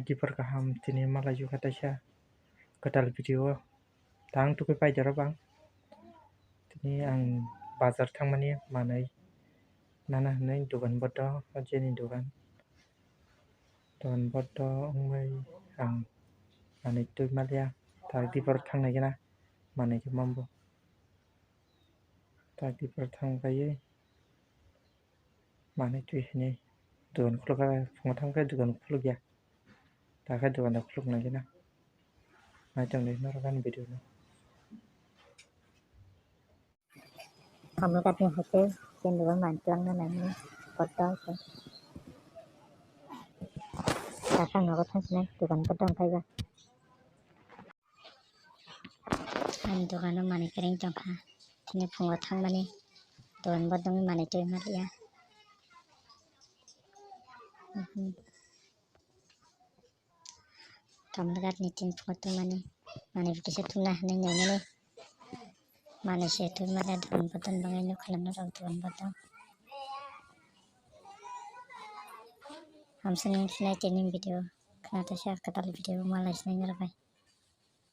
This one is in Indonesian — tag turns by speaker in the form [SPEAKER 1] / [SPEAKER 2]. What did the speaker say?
[SPEAKER 1] dipar kaham tini malaju katasya kedal video tang tukai paijaro bang tini ang bazar thangmani manai nana hinai dugan bodo jeni dugan bodo ongmai ang manai tui malya tak dipar thangnai gana manai ke mambo tak dipar thangbai manai tui hinai dugan khulukha phunga thangkai dugan khulukya takai dugan khuluknai gana naitang dei narakan video no
[SPEAKER 2] kamu katnya hati cenderung mantuang nanti foto itu kakak nggak kau sini tukang potong kayak tukang mana kering congkak ini pengotang mana tukang potong mana cuy mati ya kamu lihat nih cing potong mana bisa tunah nih nih mana sih itu mana tukang potong bangnya kalau orang tukang potong Hamsin ini video kenapa sih kata video malas nih ngerti